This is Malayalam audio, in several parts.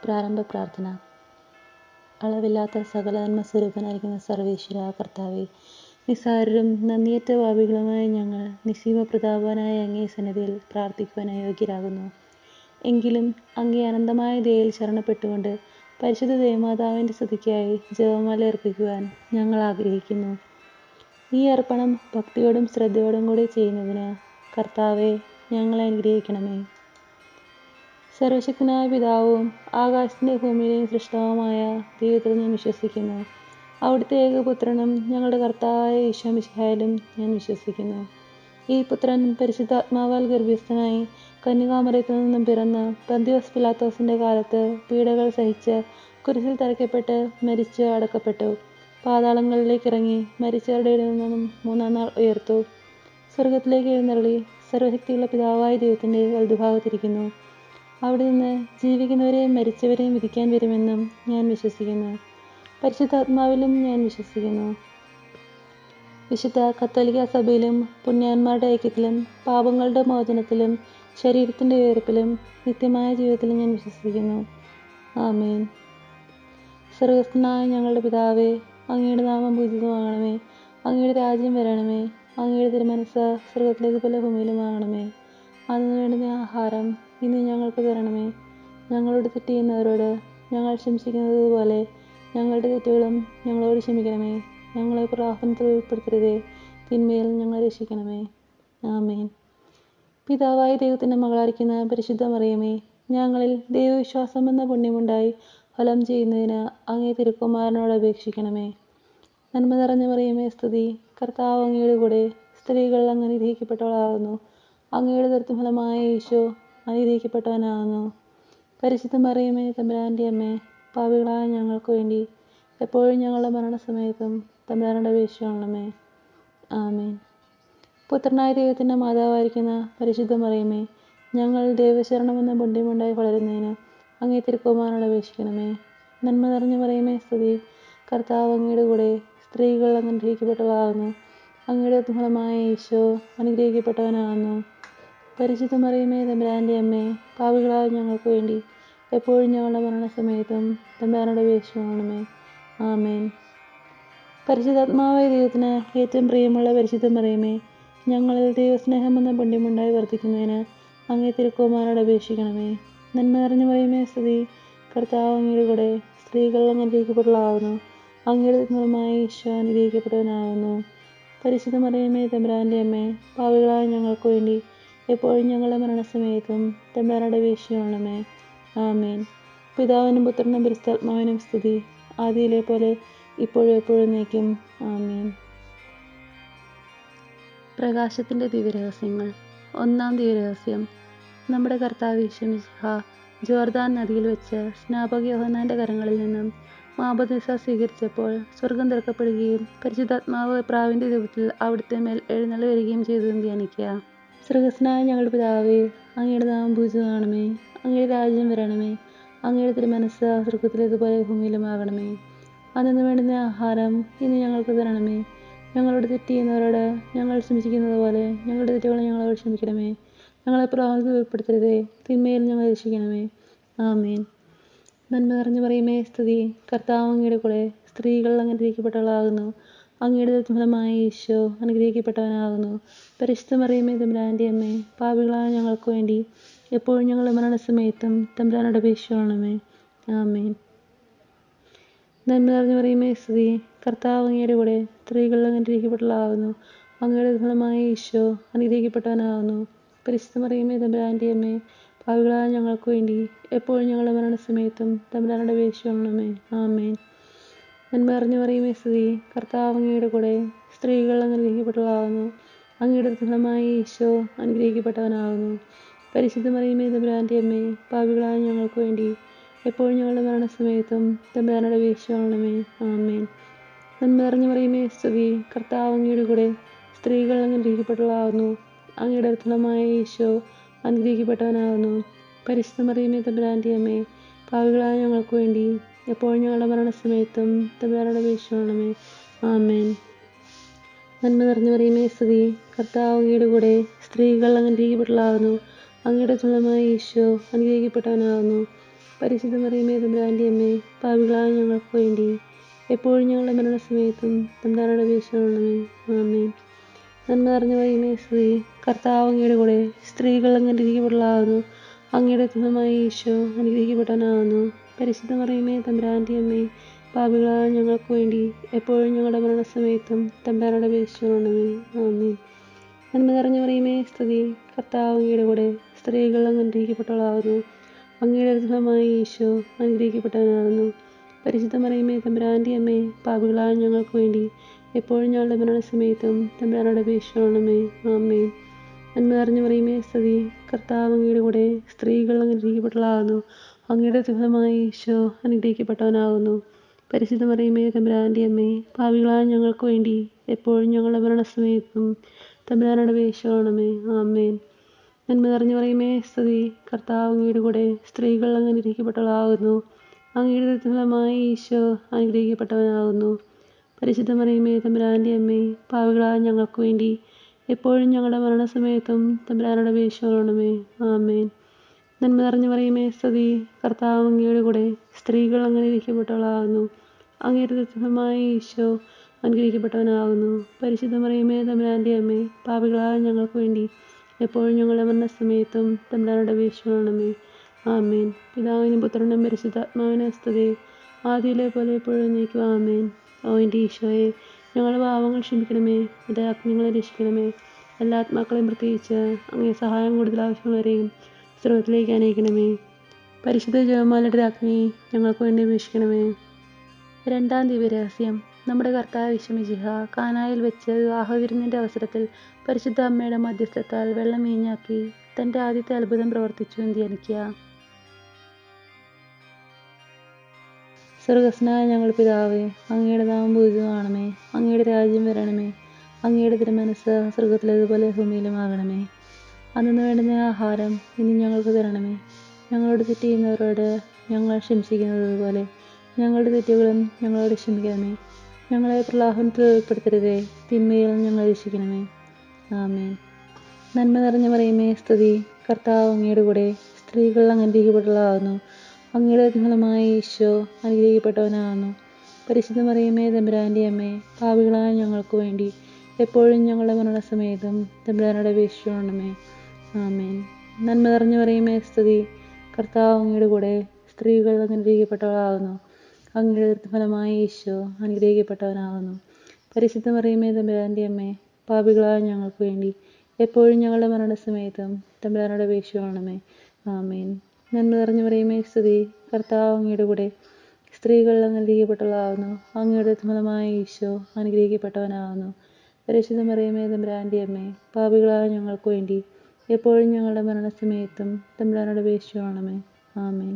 പ്രാരംഭ പ്രാർത്ഥന. അളവില്ലാത്ത സകല നന്മ സ്വരൂപനായിരിക്കുന്ന സർവേശ്വര കർത്താവേ, നിസ്സാരരും നന്ദിയറ്റ പാപികളുമായ ഞങ്ങൾ നിസ്സീമ പ്രതാപവാനായ അങ്ങേ സന്നിധിയിൽ പ്രാർത്ഥിക്കുവാൻ അയോഗ്യരാകുന്നു. എങ്കിലും അങ്ങേ അനന്തമായ ദയയിൽ ശരണപ്പെട്ടുകൊണ്ട് പരിശുദ്ധ ദേവമാതാവിൻ്റെ സ്തുതിക്കായി ജപമാല അർപ്പിക്കുവാൻ ഞങ്ങൾ ആഗ്രഹിക്കുന്നു. ഈ അർപ്പണം ഭക്തിയോടും ശ്രദ്ധയോടും കൂടി ചെയ്യുന്നതിന് കർത്താവെ ഞങ്ങളെ അനുഗ്രഹിക്കണമേ. സർവശക്തനായ പിതാവും ആകാശത്തിൻ്റെ ഭൂമിയിലെയും സൃഷ്ടാവുമായ ദൈവത്തിൽ ഞാൻ വിശ്വസിക്കുന്നു. അവിടുത്തെ ഏകപുത്രനും ഞങ്ങളുടെ കർത്താവായ ഈശോ മിശിഹായിലും ഞാൻ വിശ്വസിക്കുന്നു. ഈ പുത്രൻ പരിശുദ്ധാത്മാവാൽ ഗർഭസ്ഥനായി കന്യകാമറിയത്തിൽ നിന്നും പിറന്ന് പന്തിയോസ് പിലാത്തോസിൻ്റെ കാലത്ത് പീഡകൾ സഹിച്ച് കുരിശിൽ തറയ്ക്കപ്പെട്ട് മരിച്ച് അടക്കപ്പെട്ടു. പാതാളങ്ങളിലേക്ക് ഇറങ്ങി മരിച്ചവരുടെ ഇടയിൽ നിന്നും മൂന്നാം നാൾ ഉയർത്തു. സ്വർഗത്തിലേക്ക് എഴുന്നള്ളി സർവശക്തിയുള്ള പിതാവായ ദൈവത്തിൻ്റെ വലതുഭാഗത്തിരിക്കുന്നു. അവിടെ നിന്ന് ജീവിക്കുന്നവരെയും മരിച്ചവരെയും വിധിക്കാൻ വരുമെന്നും ഞാൻ വിശ്വസിക്കുന്നു. പരിശുദ്ധാത്മാവിലും ഞാൻ വിശ്വസിക്കുന്നു. വിശുദ്ധ കത്തോലിക്ക സഭയിലും പുണ്യാന്മാരുടെ ഐക്യത്തിലും പാപങ്ങളുടെ മോചനത്തിലും ശരീരത്തിൻ്റെ ഉയർപ്പിലും നിത്യമായ ജീവിതത്തിലും ഞാൻ വിശ്വസിക്കുന്നു. ആമേൻ. സ്വർഗസ്ഥനായ ഞങ്ങളുടെ പിതാവേ, അങ്ങയുടെ നാമം പൂജിതമാകണമേ. അങ്ങയുടെ രാജ്യം വരണമേ. അങ്ങയുടെ തിരുമനസ്സ് സ്വർഗത്തിലേതുപോലെ ഭൂമിയിലുമാകണമേ. അതിനു വേണ്ടുന്ന ആഹാരം ഇന്ന് ഞങ്ങൾക്ക് തരണമേ. ഞങ്ങളോട് തെറ്റ് ചെയ്യുന്നവരോട് ഞങ്ങൾ ക്ഷമിച്ചിരിക്കുന്നത് പോലെ ഞങ്ങളുടെ തെറ്റുകളും ഞങ്ങളോട് ക്ഷമിക്കണമേ. ഞങ്ങളെ പ്രലോഭനത്തിൽ ഉൾപ്പെടുത്തരുതേ, തിന്മയിൽ ഞങ്ങളെ രക്ഷിക്കണമേ. ആമേൻ. പിതാവായ ദൈവത്തിൻ്റെ മകളായിരിക്കുന്ന പരിശുദ്ധ മറിയമേ, ഞങ്ങളിൽ ദൈവവിശ്വാസം എന്ന പുണ്യമുണ്ടായി ഫലം ചെയ്യുന്നതിന് അങ്ങേ തിരുക്കുമാരനോട് അപേക്ഷിക്കണമേ. നന്മ നിറഞ്ഞ മറിയമേ സ്തുതി. കർത്താവ് അങ്ങയുടെ കൂടെ സ്ത്രീകൾ അങ്ങ് അനുഗ്രഹിക്കപ്പെട്ടവളാകുന്നു. അങ്ങയുടെ ദുരിതഫലമായ ഈശോ അനുഗ്രഹിക്കപ്പെട്ടവനാകുന്നു. പരിശുദ്ധ മറിയമേ തമ്പുരാൻ്റെ അമ്മേ, പാപികളായ ഞങ്ങൾക്ക് വേണ്ടി എപ്പോഴും ഞങ്ങളുടെ മരണസമയത്തും തമ്പുരാനോട് അപേക്ഷിക്കണമേ. ആമേൻ. പുത്രനായ ദൈവത്തിൻ്റെ മാതാവായിരിക്കുന്ന പരിശുദ്ധ മറിയമേ, ഞങ്ങൾ ദൈവശരണമെന്ന പുണ്യമുണ്ടായി വളരുന്നതിന് അങ്ങേ തിരുക്കുമാരനോട് അപേക്ഷിക്കണമേ. നന്മ നിറഞ്ഞ മറിയമേ സ്തുതി. കർത്താവ് അങ്ങയുടെ കൂടെ സ്ത്രീകൾ അങ്ങ് അനുഗ്രഹിക്കപ്പെട്ടവളാകുന്നു. അങ്ങയുടെ ഫലമായ ഈശോ അനുഗ്രഹിക്കപ്പെട്ടവനാകുന്നു. പരിശുദ്ധ മറിയമേ തമ്പുരാൻ്റെ അമ്മേ, പാപികളായ ഞങ്ങൾക്ക് വേണ്ടി എപ്പോഴും ഞങ്ങളുടെ മരണസമയത്തും തമ്പുരാനോട് അപേക്ഷിക്കണമേ. ആമേൻ. പരിശുദ്ധാത്മാവായ ദൈവത്തിന് ഏറ്റവും പ്രിയമുള്ള പരിശുദ്ധ മറിയമേ, ഞങ്ങളിൽ ദൈവസ്നേഹം എന്ന പുണ്യമുണ്ടായി വർദ്ധിക്കുന്നതിന് അങ്ങേ തിരുക്കുമാരനോട് അപേക്ഷിക്കണമേ. നന്മ നിറഞ്ഞ മറിയമേ സ്തുതി. കർത്താവ് അങ്ങയുടെ കൂടെ സ്ത്രീകൾ അങ്ങ് അനുഗ്രഹിക്കപ്പെട്ടവളാകുന്നു. അങ്ങയുടെ ഫലമായ ഈശോ അനുഗ്രഹിക്കപ്പെട്ടവനാകുന്നു. പരിശുദ്ധ മറിയമേ തമ്പുരാൻ്റെ അമ്മേ, പാപികളായ ഞങ്ങൾക്ക് വേണ്ടി എപ്പോഴും ഞങ്ങളുടെ മരണസമയത്തും തമ്പുരാനോട് അപേക്ഷിക്കണമേ. ആമേൻ. പിതാവിനും പുത്രനും പരിശുദ്ധാത്മാവിനും സ്തുതി. ആദിയിലെ പോലെ ഇപ്പോഴും എപ്പോഴും നീക്കും. ആമേൻ. പ്രകാശത്തിൻ്റെ ദിവ്യരഹസ്യങ്ങൾ. ഒന്നാം ദിവ്യരഹസ്യം. നമ്മുടെ കർത്താവ് ഈശോ മിശിഹാ ജോർദാൻ നദിയിൽ വെച്ച് സ്നാപക യോഹന്നാൻ്റെ കരങ്ങളിൽ നിന്നും മാമോദീസ സ്വീകരിച്ചപ്പോൾ സ്വർഗം തുറക്കപ്പെടുകയും പരിശുദ്ധാത്മാവ് പ്രാവിൻ്റെ രൂപത്തിൽ അവിടുത്തെ മേൽ എഴുന്നള്ളി വരികയും ചെയ്തതെന്ന് ധ്യാനിക്കുക. സ്വർഗസ്ഥനായ ഞങ്ങളുടെ പിതാവേ, അങ്ങയുടെ നാമം പൂജിതമാകണമേ. അങ്ങയുടെ രാജ്യം വരണമേ. അങ്ങയുടെ തിരുമനസ്സ് സ്വർഗത്തിലേതുപോലെ ഭൂമിയിലുമാകണമേ. അന്നു വേണ്ടുന്ന ആഹാരം ഇന്ന് ഞങ്ങൾക്ക് തരണമേ. ഞങ്ങളോട് തെറ്റ് ചെയ്യുന്നവരോട് ഞങ്ങൾ ക്ഷമിച്ചിരിക്കുന്നത് പോലെ ഞങ്ങളുടെ തെറ്റുകൾ ഞങ്ങളോട് ക്ഷമിക്കണമേ. ഞങ്ങളെ പ്രലോഭനത്തിൽ ഉൾപ്പെടുത്തരുതേ, തിന്മയിൽ ഞങ്ങളെ രക്ഷിക്കണമേ. ആമേൻ. നന്മ നിറഞ്ഞ മറിയമേ സ്തുതി. കർത്താവ് അങ്ങയുടെ കൂടെ സ്ത്രീകൾ അങ്ങ് അനുഗ്രഹിക്കപ്പെട്ടവളാകുന്നു. അങ്ങയുടെ ഫലമായ ഈശോ അനുഗ്രഹിക്കപ്പെട്ടവനാകുന്നു. പരിശുദ്ധ മറിയമേ തമ്പുരാൻ്റെ അമ്മേ, പാപികളായ ഞങ്ങൾക്ക് വേണ്ടി എപ്പോഴും ഞങ്ങളുടെ മരണസമയത്തും തമ്പുരാനോട് അപേക്ഷിക്കണമേ. ആമേൻ. നന്മ നിറഞ്ഞ മറിയമേ സ്തുതി. കർത്താവ് അങ്ങയുടെ കൂടെ സ്ത്രീകൾ അങ്ങ് അനുഗ്രഹിക്കപ്പെട്ടവളാകുന്നു. അങ്ങയുടെ ഫലമായ ഈശോ അനുഗ്രഹിക്കപ്പെട്ടവനാകുന്നു. പരിശുദ്ധ മറിയമേ തമ്പുരാൻ്റെ അമ്മേ, പാപികളായ ഞങ്ങൾക്ക് വേണ്ടി എപ്പോഴും ഞങ്ങളുടെ മരണസമയത്തും തമ്പുരാനോട് അപേക്ഷിക്കണമേ. ആമേൻ. നന്മ നിറഞ്ഞ മറിയമേ സ്തുതി. കർത്താവ് അങ്ങയുടെ കൂടെ സ്ത്രീകൾ അങ്ങ് അനുഗ്രഹിക്കപ്പെട്ടവളാകുന്നു. അങ്ങയുടെ ഫലമായ ഈശോ അനുഗ്രഹിക്കപ്പെട്ടവനാകുന്നു. പരിശുദ്ധ മറിയമേ തമ്പുരാൻ്റെ അമ്മേ, പാപികളായ ഞങ്ങൾക്ക് വേണ്ടി എപ്പോഴും ഞങ്ങളുടെ മരണസമയത്തും തമ്പുരാനോട് അപേക്ഷിക്കണമേ. ആമേൻ. നന്മ നിറഞ്ഞ മറിയമേ സ്തുതി. കർത്താവ് അങ്ങയുടെ കൂടെ സ്ത്രീകൾ അങ്ങ് അനുഗ്രഹിക്കപ്പെട്ടവളാകുന്നു. അങ്ങയുടെ ഫലമായ ഈശോ അനുഗ്രഹിക്കപ്പെട്ടവനാകുന്നു. പരിശുദ്ധ മറിയമേ തമ്പുരാൻ്റെ അമ്മേ, പാപികളായ ഞങ്ങൾക്ക് വേണ്ടി എപ്പോഴും ഞങ്ങളുടെ മരണസമയത്തും തമ്പുരാനോട് അപേക്ഷിക്കണമേ. ആമേൻ. നന്മ നിറഞ്ഞ മറിയമേ സ്തുതി. കർത്താവ് അങ്ങയുടെ കൂടെ സ്ത്രീകൾ അങ്ങ് അനുഗ്രഹിക്കപ്പെട്ടവളാകുന്നു. അങ്ങയുടെ ഫലമായ ഈശോ അനുഗ്രഹിക്കപ്പെട്ടവനാകുന്നു. പരിശുദ്ധ മറിയമേ തമ്പുരാൻ്റെ അമ്മേ, പാപികളായ ഞങ്ങൾക്ക് വേണ്ടി എപ്പോഴും ഞങ്ങളുടെ മരണസമയത്തും തമ്പുരാനോട് അപേക്ഷിക്കണമേ. ആമേൻ. നന്മ നിറഞ്ഞ മറിയമേ സ്തുതി. കർത്താവ് അങ്ങയുടെ കൂടെ സ്ത്രീകൾ അങ്ങ് അനുഗ്രഹിക്കപ്പെട്ടവളാകുന്നു. അങ്ങയുടെ ഉദരമായ ഈശോ അനുഗ്രഹിക്കപ്പെട്ടവനാകുന്നു. പരിശുദ്ധ മറിയമേ തമ്പുരാൻ്റെ അമ്മേ, പാപികളായ ഞങ്ങൾക്ക് വേണ്ടി എപ്പോഴും ഞങ്ങളുടെ മരണസമയത്തും തമ്പുരാനോട് അപേക്ഷിക്കണമേ. ആമേൻ. നന്മ നിറഞ്ഞ മറിയമേ സ്തുതി. കർത്താവ് അങ്ങയുടെ കൂടെ സ്ത്രീകൾ അങ്ങ് അനുഗ്രഹിക്കപ്പെട്ടവളാകുന്നു. അങ്ങയുടെ ഉദരമായ ഈശോ അനുഗ്രഹിക്കപ്പെട്ടവനാകുന്നു. പരിശുദ്ധ മറിയമേ തമ്പുരാൻ്റെ അമ്മേ, പാപികളായ ഞങ്ങൾക്ക് വേണ്ടി എപ്പോഴും ഞങ്ങളുടെ മരണസമയത്തും തമ്പുരാനോട് അപേക്ഷിക്കണമേ. ആമേൻ. നന്മ നിറഞ്ഞ മറിയമേ സ്തുതി. കർത്താവ് അങ്ങയുടെ കൂടെ സ്ത്രീകൾ അങ്ങ് അനുഗ്രഹിക്കപ്പെട്ടവളാകുന്നു. അങ്ങയുടെ ഉദരമായ ഈശോ അനുഗ്രഹിക്കപ്പെട്ടവനാകുന്നു. പരിശുദ്ധ മറിയമേ തമ്പുരാൻ്റെ അമ്മേ, പാപികളായ ഞങ്ങൾക്ക് വേണ്ടി എപ്പോഴും ഞങ്ങളുടെ മരണസമയത്തും തമ്പുരാനോട് അപേക്ഷിക്കണമേ. ആമേൻ. നന്മ നിറഞ്ഞ മറിയമേ സ്തുതി. കർത്താവ് അങ്ങയുടെ കൂടെ സ്ത്രീകൾ അങ്ങ് അനുഗ്രഹിക്കപ്പെട്ടവളാകുന്നു. അങ്ങയുടെ ഉദരമായ ഈശോ അനുഗ്രഹിക്കപ്പെട്ടവനാകുന്നു. പരിശുദ്ധ മറിയമേ തമ്പുരാൻ്റെ അമ്മേ, പാപികളായ ഞങ്ങൾക്ക് വേണ്ടി എപ്പോഴും ഞങ്ങളുടെ മരണസമയത്തും തമ്പുരാനോട് അപേക്ഷിക്കണമേ. ആമേൻ. നന്മ നിറഞ്ഞ മറിയമേ സ്തുതി. കർത്താവ് അങ്ങയുടെ കൂടെ സ്ത്രീകൾ അങ്ങ് അനുഗ്രഹിക്കപ്പെട്ടവളാകുന്നു. അങ്ങയുടെ ഉദരമായ ഈശോ അനുഗ്രഹിക്കപ്പെട്ടവനാകുന്നു. പരിശുദ്ധ മറിയമേ തമ്പുരാൻ്റെ അമ്മേ, പാപികളായ ഞങ്ങൾക്ക് വേണ്ടി എപ്പോഴും ഞങ്ങളുടെ മരണസമയത്തും തമ്പുരാനോട് അപേക്ഷിക്കണമേ. ആമേൻ. പിതാവിനും പുത്രനും പരിശുദ്ധാത്മാവിനും സ്തുതി. ആദിയിലെ പോലെ എപ്പോഴും നീക്കും. ആമേൻ. ഓ എൻ്റെ ഈശോയെ, ഞങ്ങളുടെ പാപങ്ങൾ ക്ഷമിക്കണമേ. എൻ്റെ ആത്മാക്കളെ രക്ഷിക്കണമേ. എല്ലാ ആത്മാക്കളെയും പ്രത്യേകിച്ച് അങ്ങേ സഹായം കൂടുതൽ ആവശ്യമുള്ളവരെയും സ്രോതത്തിലേക്ക് അനയിക്കണമേ. പരിശുദ്ധ ജപമാലയുടെ രാജ്ഞി ഞങ്ങൾക്ക് വേണ്ടി അപേക്ഷിക്കണമേ. രണ്ടാം ദിവ്യരഹസ്യം. നമ്മുടെ കർത്താവ് ഈശോമിശിഹ കാനായിൽ വെച്ച് വിവാഹവിരുന്നിൻ്റെ അവസരത്തിൽ പരിശുദ്ധ അമ്മയുടെ മധ്യസ്ഥത്താൽ വെള്ളം വീഞ്ഞാക്കി തൻ്റെ ആദ്യത്തെ അത്ഭുതം പ്രവർത്തിച്ചു എന്ന് ധ്യാനിക്കുക. സ്വർഗസ്നായ ഞങ്ങൾ പിതാവേ, അങ്ങയുടെ നാമം പൂജിതമാകണമേ. അങ്ങയുടെ രാജ്യം വരണമേ. അങ്ങയുടെ തിരുമനസ്സ് സ്വർഗത്തിലേതുപോലെ ഭൂമിയിലുമാകണമേ. അന്നു വേണ്ടുന്ന ആഹാരം ഇനി ഞങ്ങൾക്ക് തരണമേ. ഞങ്ങളോട് തെറ്റ് ചെയ്യുന്നവരോട് ഞങ്ങൾ ക്ഷമിച്ചിരിക്കുന്നത് പോലെ ഞങ്ങളുടെ തെറ്റുകളും ഞങ്ങളോട് ക്ഷമിക്കണമേ. ഞങ്ങളെ പ്രലോഭനത്തിൽ ഉൾപ്പെടുത്തരുതേ, തിന്മയിൽ ഞങ്ങളെ രക്ഷിക്കണമേ. ആമേൻ. നന്മ നിറഞ്ഞ മറിയമേ സ്തുതി. കർത്താവ് അങ്ങയുടെ കൂടെ സ്ത്രീകൾ അങ്ങ് അനുഗ്രഹിക്കപ്പെട്ടവളാകുന്നു. അങ്ങയുടെ ഉദരമായ ഈശോ അനുഗ്രഹിക്കപ്പെട്ടവനാകുന്നു. പരിശുദ്ധ മറിയമേ തമ്പുരാൻ്റെ അമ്മേ, പാപികളായ ഞങ്ങൾക്ക് വേണ്ടി എപ്പോഴും ഞങ്ങളുടെ മരണസമയത്തും തമ്പുരാനോട് അപേക്ഷിക്കണമേ. ആമേൻ. നന്മ നിറഞ്ഞ മറിയമേ സ്തുതി. കർത്താവ് അങ്ങയുടെ കൂടെ സ്ത്രീകൾ അങ്ങ് അനുഗ്രഹിക്കപ്പെട്ടവളാകുന്നു. അങ്ങയുടെ ഉദരമായ ഈശോ അനുഗ്രഹിക്കപ്പെട്ടവനാകുന്നു. പരിശുദ്ധ മറിയമേ തമ്പുരാൻ്റെ അമ്മേ, പാപികളായ ഞങ്ങൾക്ക് വേണ്ടി എപ്പോഴും ഞങ്ങളുടെ മരണസമയത്തും തമ്പുരാനോട് അപേക്ഷിക്കണമേ. ആമേൻ. നന്മ നിറഞ്ഞ മറിയമേ സ്തുതി. കർത്താവ് അങ്ങയുടെ കൂടെ സ്ത്രീകൾ അങ്ങ് അനുഗ്രഹിക്കപ്പെട്ടവളാകുന്നു. അങ്ങയുടെ ഉദരമായ ഈശോ അനുഗ്രഹിക്കപ്പെട്ടവനാകുന്നു. പരിശുദ്ധ മറിയമേ തമ്പുരാൻ്റെ അമ്മേ, പാപികളായ ഞങ്ങൾക്ക് വേണ്ടി എപ്പോഴും ഞങ്ങളുടെ മരണസമയത്തും തമ്പുരാനോട് അപേക്ഷിക്കണമേ. ആമേൻ.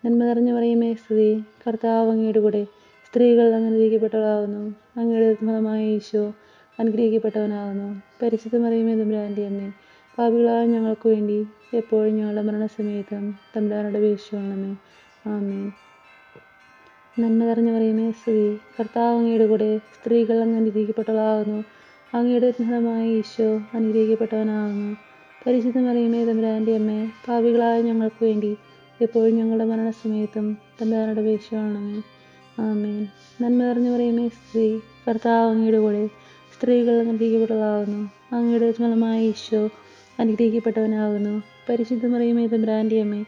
നന്മ നിറഞ്ഞ മറിയമേ സ്തുതി. കർത്താവ് അങ്ങയുടെ കൂടെ സ്ത്രീകൾ അങ്ങ് അനുഗ്രഹിക്കപ്പെട്ടവളാകുന്നു. അങ്ങയുടെ ഉദരമായ ഈശോ അനുഗ്രഹിക്കപ്പെട്ടവനാകുന്നു. പരിശുദ്ധ മറിയമേ തമ്പുരാൻ്റെ അമ്മേ, പാപികളായ ഞങ്ങൾക്ക് വേണ്ടി എപ്പോഴും ഞങ്ങളുടെ മരണസമയത്തും തമ്പുരാനോട് അപേക്ഷിക്കണമേ. ആമേൻ. നന്മ നിറഞ്ഞ മറിയമേ സ്തുതി. കർത്താവ് അങ്ങയുടെ കൂടെ സ്ത്രീകൾ അങ്ങ് അനുഗ്രഹിക്കപ്പെട്ടവളാകുന്നു. അങ്ങയുടെ ഉദരമായ ഈശോ അനുഗ്രഹിക്കപ്പെട്ടവനാകുന്നു. പരിശുദ്ധ മറിയമേ തമ്പുരാൻ്റെ അമ്മേ, പാപികളായ ഞങ്ങൾക്ക് വേണ്ടി എപ്പോഴും ഞങ്ങളുടെ മരണസമയത്തും തമ്പുരാനോട് അപേക്ഷിക്കണമേ. ആമേൻ. നന്മ നിറഞ്ഞ മറിയമേ സ്തുതി. കർത്താവ് അങ്ങയുടെ കൂടെ സ്ത്രീകൾ അങ്ങ് അനുഗ്രഹിക്കപ്പെട്ടവളാകുന്നു. അങ്ങയുടെ ഉദരമായ ഈശോ അനുഗ്രഹിക്കപ്പെട്ടവനാകുന്നു. പരിശുദ്ധ മറിയമേ തമ്പുരാൻ്റെ അമ്മേ,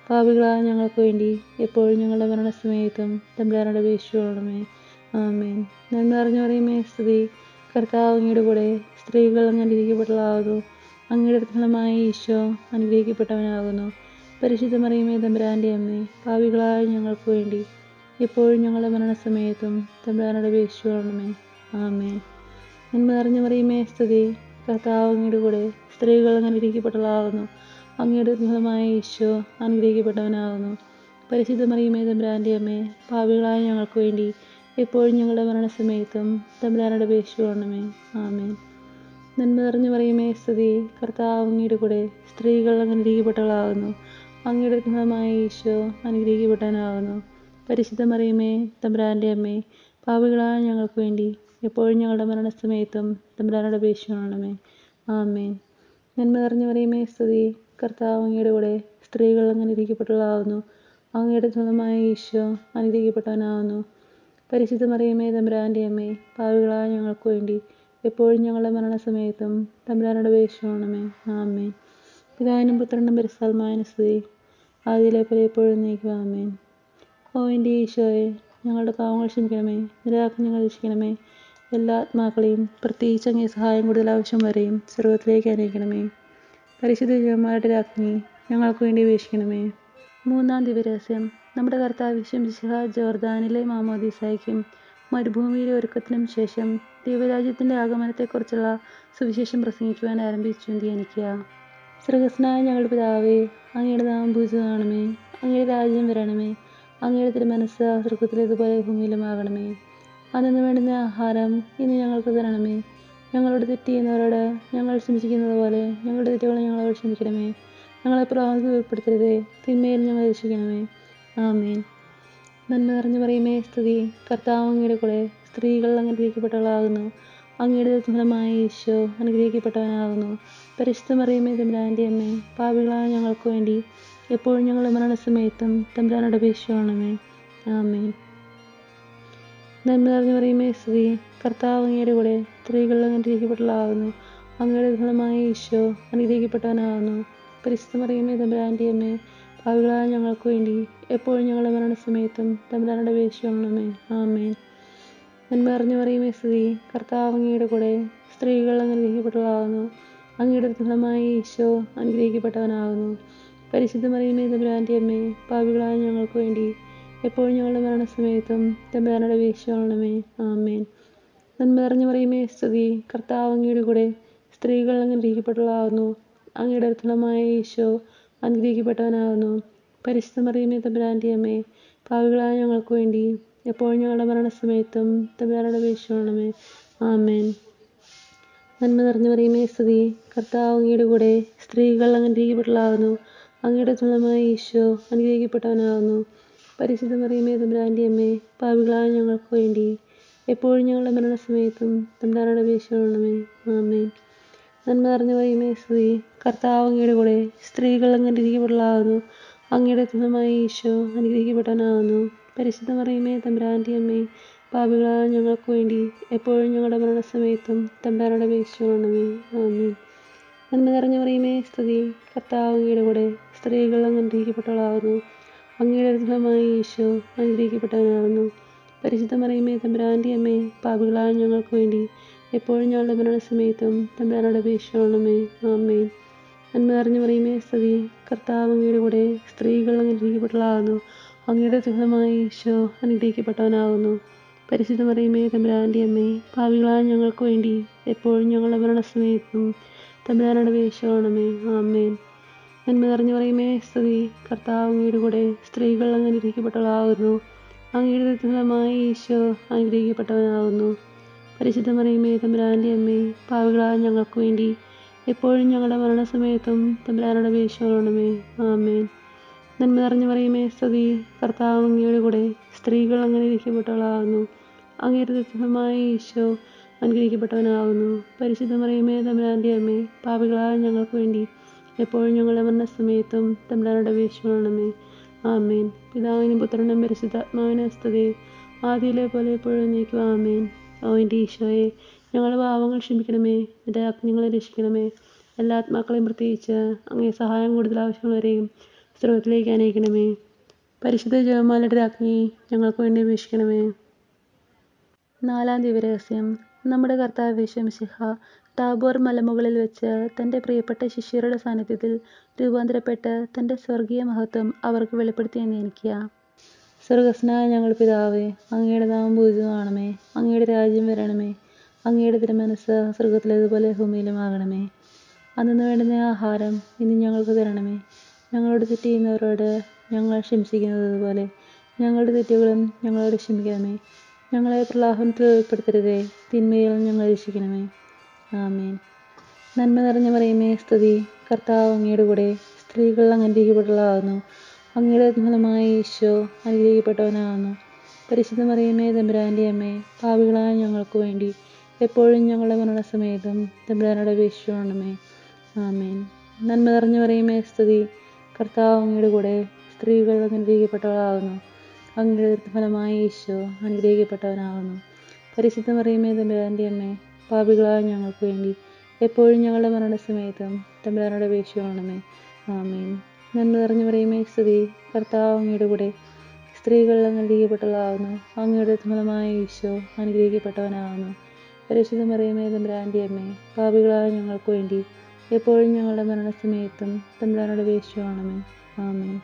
പാപികളായ ഞങ്ങൾക്ക് വേണ്ടി എപ്പോഴും ഞങ്ങളുടെ മരണസമയത്തും തമ്പുരാനോട് അപേക്ഷിക്കണമേ. ആമേൻ. നന്മ നിറഞ്ഞ മറിയമേ സ്തുതി. കർത്താവ് അങ്ങയുടെ കൂടെ സ്ത്രീകൾ അങ്ങ് അനുഗ്രഹിക്കപ്പെട്ടവളാകുന്നു. അങ്ങയുടെ ഉദരമായ ഈശോ അനുഗ്രഹിക്കപ്പെട്ടവനാകുന്നു. പരിശുദ്ധ മറിയമേ തമ്പുരാൻ്റെ അമ്മേ, പാപികളായ ഞങ്ങൾക്ക് വേണ്ടി എപ്പോഴും ഞങ്ങളുടെ മരണസമയത്തും തമ്പുരാനോട് അപേക്ഷിക്കണമേ. ആമേൻ. നന്മ നിറഞ്ഞ മറിയമേ സ്തുതി. കർത്താവ് അങ്ങയുടെ കൂടെ സ്ത്രീകൾ അങ്ങ് അനുഗ്രഹിക്കപ്പെട്ടവളാകുന്നു. അങ്ങയുടെ ഉദരമായ ഈശോ അനുഗ്രഹിക്കപ്പെട്ടവനാകുന്നു. പരിശുദ്ധ മറിയമേ തമ്പുരാൻ്റെ അമ്മേ, പാപികളായ ഞങ്ങൾക്ക് വേണ്ടി എപ്പോഴും ഞങ്ങളുടെ മരണസമയത്തും തമ്പുരാനോട് അപേക്ഷിക്കണമേ. ആമേൻ. നന്മ നിറഞ്ഞ മറിയമേ സ്തുതി. കർത്താവ് അങ്ങയുടെ കൂടെ സ്ത്രീകൾ അങ്ങ് അനുഗ്രഹിക്കപ്പെട്ടവളാകുന്നു. അങ്ങയുടെ ഉദരമായ ഈശോ അനുഗ്രഹിക്കപ്പെട്ടവനാകുന്നു. പരിശുദ്ധ മറിയമേ തമ്പുരാൻ്റെ അമ്മേ, പാപികളായ ഞങ്ങൾക്ക് വേണ്ടി എപ്പോഴും ഞങ്ങളുടെ മരണസമയത്തും തമ്പുരാനോട് അപേക്ഷിക്കണമേ. ആമേൻ. നന്മ നിറഞ്ഞ മറിയമേ സ്തുതി. കർത്താവ് അങ്ങയുടെ കൂടെ സ്ത്രീകൾ അങ്ങ് അനുഗ്രഹിക്കപ്പെട്ടവളാകുന്നു. അങ്ങയുടെ തുണമായ ഈശോ അനുഗ്രഹിക്കപ്പെട്ടവനാകുന്നു. പരിശുദ്ധ മറിയമേ തമ്പുരാൻ്റെ അമ്മേ, പാപികളായ ഞങ്ങൾക്ക് വേണ്ടി എപ്പോഴും ഞങ്ങളുടെ മരണസമയത്തും തമ്പുരാനോട് അപേക്ഷിക്കണമേ. ആമേൻ. പിതാവിനും പുത്രനും പരിശുദ്ധാത്മാവിനും സ്തുതി, ആദിയിലെ പോലെ എപ്പോഴും എന്നേക്കും. ആമേൻ. ഓ എൻ്റെ ഈശോയെ, ഞങ്ങളുടെ പാവങ്ങൾ ക്ഷമിക്കണമേ, നിരാജ്ഞ ഞങ്ങൾ രക്ഷിക്കണമേ. എല്ലാ ആത്മാക്കളെയും പ്രത്യേകിച്ച് അങ്ങേ സഹായം കൂടുതൽ ആവശ്യം വരെയും സ്വർഗത്തിലേക്ക് അനയിക്കണമേ. പരിശുദ്ധ ജപമാലയുടെ രാജ്ഞി ഞങ്ങൾക്ക് വേണ്ടി അപേക്ഷിക്കണമേ. മൂന്നാം ദിവരഹസ്യം. നമ്മുടെ കർത്താവ് മിശിഹ ജോർദാനിലെ മാമോദീസായ്ക്കും മരുഭൂമിയിലെ ഒരുക്കത്തിനും ശേഷം ദൈവരാജ്യത്തിൻ്റെ ആഗമനത്തെക്കുറിച്ചുള്ള സുവിശേഷം പ്രസംഗിക്കുവാൻ ആരംഭിച്ചു ധ്യാനിക്കുക. സ്വർഗസ്ഥനായ ഞങ്ങളുടെ പിതാവേ, അങ്ങയുടെ നാമം പൂജിതമാകണമേ. അങ്ങയുടെ രാജ്യം വരണമേ. അങ്ങയുടെ തിരുമനസ്സ് സ്വർഗത്തിലേതുപോലെ ഭൂമിയിലുമാകണമേ. അന്നു വേണ്ടുന്ന ആഹാരം ഇന്ന് ഞങ്ങൾക്ക് തരണമേ. ഞങ്ങളോട് തെറ്റ് ചെയ്യുന്നവരോട് ഞങ്ങൾ ക്ഷമിക്കുന്നത് പോലെ ഞങ്ങളുടെ തെറ്റുകളെ ഞങ്ങളോട് ക്ഷമിക്കണമേ. ഞങ്ങളെ പ്രലോഭനത്തിൽ ഉൾപ്പെടുത്തരുതേ, തിന്മയിൽ ഞങ്ങൾ രക്ഷിക്കണമേ. ആമേൻ. നന്മ നിറഞ്ഞു പറയുമേ സ്തുതി, കർത്താവ് അങ്ങയുടെ കൂടെ സ്ത്രീകൾ അനുഗ്രഹിക്കപ്പെട്ടവളാകുന്നു. അങ്ങയുടെ ഫലമായ ഈശോ അനുഗ്രഹിക്കപ്പെട്ടവനാകുന്നു. പരിശുദ്ധ മറിയമേ തമ്പുരാൻ്റെ അമ്മേ, പാപികളായ ഞങ്ങൾക്ക് വേണ്ടി എപ്പോഴും ഞങ്ങളുടെ മരണസമയത്തും തമ്പുരാനോട് അപേക്ഷിക്കണമേ. ആമേൻ. നന്മ നിറഞ്ഞു പറയുമേ സ്തുതി, കർത്താവ് അങ്ങയുടെ കൂടെ സ്ത്രീകൾ അനുഗ്രഹിക്കപ്പെട്ടവളാകുന്നു. അങ്ങയുടെ ഫലമായ ഈശോ അനുഗ്രഹിക്കപ്പെട്ടവനാകുന്നു. പരിശുദ്ധ മറിയമേ തമ്പുരാൻ്റെ അമ്മേ, പാപികളായ ഞങ്ങൾക്ക് വേണ്ടി എപ്പോഴും ഞങ്ങളുടെ മരണസമയത്തും തമ്പുരാനോട് അപേക്ഷിക്കണമേ. ആമേൻ. നന്മ നിറഞ്ഞു പറയുമേ സ്തുതി, കർത്താവ് അങ്ങയുടെ കൂടെ സ്ത്രീകൾ അനുഗ്രഹിക്കപ്പെട്ടവളാകുന്നു. അങ്ങയുടെ ഫലമായ ഈശോ അനുഗ്രഹിക്കപ്പെട്ടവനാകുന്നു. പരിശുദ്ധ മറിയമേ തമ്പുരാൻ്റെ അമ്മേ, പാപികളായ ഞങ്ങൾക്ക് വേണ്ടി എപ്പോഴും ഞങ്ങളുടെ മരണസമയത്തും തമ്പുരാനോട് അപേക്ഷിക്കണമേ. ആമേൻ. നന്മ നിറഞ്ഞു പറയുമേ സ്തുതി, കർത്താവ് അങ്ങയുടെ കൂടെ സ്ത്രീകൾ അനുഗ്രഹിക്കപ്പെട്ടവളാകുന്നു. അങ്ങയുടെ ഫലമായ ഈശോ അനുഗ്രഹിക്കപ്പെട്ടവനാകുന്നു. പരിശുദ്ധ മറിയമേ തമ്പുരാൻ്റെ അമ്മേ, പാപികളായ ഞങ്ങൾക്ക് വേണ്ടി എപ്പോഴും ഞങ്ങളുടെ മരണസമയത്തും തമ്പുരാനോട് അപേക്ഷിക്കണമേ. ആമേൻ. നന്മ നിറഞ്ഞു പറയുമേ സ്തുതി, കർത്താവ് അങ്ങയുടെ കൂടെ സ്ത്രീകൾ അനുഗ്രഹിക്കപ്പെട്ടവളാകുന്നു. അങ്ങയുടെ ഫലമായ ഈശോ അനുഗ്രഹിക്കപ്പെട്ടവനാകുന്നു. പരിശുദ്ധ മറിയമേ തമ്പുരാൻ്റെ അമ്മേ, പാപികളായ ഞങ്ങൾക്ക് വേണ്ടി എപ്പോഴും ഞങ്ങളുടെ മരണസമയത്തും തമ്പുരാനോട് അപേക്ഷിക്കണമേ. ആമേൻ. നന്മ നിറഞ്ഞു പറയുമേ സ്തുതി, കർത്താവ് അങ്ങയുടെ കൂടെ സ്ത്രീകൾ അനുഗ്രഹിക്കപ്പെട്ടവളാകുന്നു. അങ്ങയുടെ ഫലമായ ഈശോ അനുഗ്രഹിക്കപ്പെട്ടവനാകുന്നു. പരിശുദ്ധ മറിയമേ തമ്പുരാൻ്റെ അമ്മേ, പാപികളായ ഞങ്ങൾക്ക് വേണ്ടി എപ്പോഴും ഞങ്ങളുടെ മരണസമയത്തും തമ്പുരാനോട് അപേക്ഷിക്കണമേ. ആമേൻ. നന്മ നിറഞ്ഞു പറയുമേ സ്തുതി, കർത്താവ് അങ്ങയുടെ കൂടെ സ്ത്രീകൾ അനുഗ്രഹിക്കപ്പെട്ടവളാകുന്നു. അങ്ങയുടെ ഫലമായ ഈശോ അനുഗ്രഹിക്കപ്പെട്ടവനാകുന്നു. പരിശുദ്ധ മറിയമേ തമ്പുരാൻ്റെ അമ്മേ, പാപികളായ ഞങ്ങൾക്ക് വേണ്ടി എപ്പോഴും ഞങ്ങളുടെ മരണസമയത്തും തമ്പുരാനോട് അപേക്ഷിക്കണമേ. ആമേൻ. നന്മ നിറഞ്ഞു പറയുമേ സ്തുതി, കർത്താവ് അങ്ങയുടെ കൂടെ സ്ത്രീകൾ അനുഗ്രഹിക്കപ്പെട്ടവളാകുന്നു. അങ്ങയുടെ ഫലമായ ഈശോ അനുഗ്രഹിക്കപ്പെട്ടവനാകുന്നു. പരിശുദ്ധ മറിയമേ തമ്പുരാൻ്റെ അമ്മേ, പാപികളായ ഞങ്ങൾക്ക് വേണ്ടി എപ്പോഴും ഞങ്ങളുടെ മരണസമയത്തും തമ്പുരാനോട് അപേക്ഷിക്കണമേ. ആമേൻ. നന്മ നിറഞ്ഞു പറയുമേ സ്തുതി, കർത്താവ് അങ്ങയുടെ കൂടെ സ്ത്രീകൾ അനുഗ്രഹിക്കപ്പെട്ടവളാകുന്നു. അങ്ങയുടെ ഫലമായ ഈശോ അനുഗ്രഹിക്കപ്പെട്ടവനാകുന്നു. പരിശുദ്ധ മറിയമേ തമ്പുരാൻ്റെ അമ്മേ, പാപികളായ ഞങ്ങൾക്ക് വേണ്ടി എപ്പോഴും ഞങ്ങളുടെ മരണസമയത്തും തമ്പുരാനോട് അപേക്ഷിക്കണമേ. ആമേൻ. നന്മ നിറഞ്ഞു പറയുമേ സ്തുതി, കർത്താവ് അങ്ങയുടെ കൂടെ സ്ത്രീകൾ അനുഗ്രഹിക്കപ്പെട്ടവളാകുന്നു. അങ്ങയുടെ ഫലമായ ഈശോ അനുഗ്രഹിക്കപ്പെട്ടവനാകുന്നു. പരിശുദ്ധ മറിയമേ തമ്പുരാൻ്റെ അമ്മേ, പാപികളായ ഞങ്ങൾക്ക് വേണ്ടി എപ്പോഴും ഞങ്ങളുടെ മരണസമയത്തും തമ്പുരാനോട് അപേക്ഷിക്കണമേ. ആമേൻ. പിതാവിനും പുത്രനും പരിശുദ്ധാത്മാവിനും സ്തുതി, ആദിയിലെ പോലെ എപ്പോഴും എന്നേക്കും. ആമേൻ. ഓ എൻ്റെ ഈശോയെ, ഞങ്ങളുടെ പാപങ്ങൾ ക്ഷമിക്കണമേ, എൻ്റെ ആജ്ഞകളെ രക്ഷിക്കണമേ. എല്ലാ ആത്മാക്കളെയും പ്രത്യേകിച്ച് അങ്ങേ സഹായം കൂടുതൽ ആവശ്യമുള്ളവരെയും സ്വർഗത്തിലേക്ക് അനയിക്കണമേ. പരിശുദ്ധ ജപമാലയുടെ രാജ്ഞി ഞങ്ങൾക്ക് വേണ്ടി അപേക്ഷിക്കണമേ. നാലാം ദിവരഹസ്യം. നമ്മുടെ കർത്താവ് മിശിഹ താബോർ മലമുകളിൽ വെച്ച് തൻ്റെ പ്രിയപ്പെട്ട ശിഷ്യരുടെ സാന്നിധ്യത്തിൽ രൂപാന്തരപ്പെട്ട് തൻ്റെ സ്വർഗീയ മഹത്വം അവർക്ക് വെളിപ്പെടുത്തിയെന്ന് ധ്യാനിക്കുക. സ്വർഗസ്ഥനായ ഞങ്ങളുടെ പിതാവേ, അങ്ങയുടെ നാമം പൂജിതമാകണമേ. അങ്ങയുടെ രാജ്യം വരണമേ. അങ്ങയുടെ തിരുമനസ്സ് സ്വർഗത്തിലേതുപോലെ ഭൂമിയിലുമാകണമേ. അന്നു വേണ്ടുന്ന ആഹാരം ഇന്ന് ഞങ്ങൾക്ക് തരണമേ. ഞങ്ങളോട് തെറ്റ് ചെയ്യുന്നവരോട് ഞങ്ങൾ ക്ഷമിക്കുന്നത് പോലെ ഞങ്ങളുടെ തെറ്റുകളും ഞങ്ങളോട് ക്ഷമിക്കണമേ. ഞങ്ങളെ പ്രലോഭനത്തിൽ ഉൾപ്പെടുത്തരുതേ, തിന്മയിൽ ഞങ്ങൾ രക്ഷിക്കണമേ. ആമേൻ. നന്മ നിറഞ്ഞു പറയുമേ സ്തുതി, കർത്താവ് അങ്ങയുടെ കൂടെ സ്ത്രീകൾ അനുഗ്രഹിക്കപ്പെട്ടവളാകുന്നു. അങ്ങയുടെ ഫലമായ ഈശോ അനുഗ്രഹിക്കപ്പെട്ടവനാകുന്നു. പരിശുദ്ധ മറിയമേ തമ്പുരാൻ്റെ അമ്മേ, പാപികളായ ഞങ്ങൾക്ക് വേണ്ടി എപ്പോഴും ഞങ്ങളുടെ മരണസമയത്തും തമ്പുരാനോട് അപേക്ഷിക്കണമേ. ആമേൻ. നന്മ നിറഞ്ഞു പറയുമേ സ്തുതി, കർത്താവ് അങ്ങയുടെ കൂടെ സ്ത്രീകൾ അനുഗ്രഹിക്കപ്പെട്ടവളാകുന്നു. അങ്ങയുടെ ഫലമായി ഈശോ അനുഗ്രഹിക്കപ്പെട്ടവനാകുന്നു. പരിശുദ്ധ മറിയമേ തമ്പുരാൻ്റെ അമ്മേ, പാപികളായ ഞങ്ങൾക്ക് വേണ്ടി എപ്പോഴും ഞങ്ങളുടെ മരണസമയത്തും തമ്പുരാനോട് അപേക്ഷിക്കണമേ. ആമേൻ. നന്മ നിറഞ്ഞു മറിയമേ സ്തുതി, കർത്താവ് അങ്ങയുടെ കൂടെ സ്ത്രീകൾ അനുഗ്രഹിക്കപ്പെട്ടവളാകുന്നു. അങ്ങയുടെ ഫലമായ ഈശോ അനുഗ്രഹിക്കപ്പെട്ടവനാകുന്നു. പരിശുദ്ധ മറിയമേ തമ്പുരാൻ്റെ അമ്മേ, പാപികളായ ഞങ്ങൾക്ക് വേണ്ടി എപ്പോഴും ഞങ്ങളുടെ മരണസമയത്തും തമ്പുരാനോട് അപേക്ഷിക്കണമേ. ആമേൻ.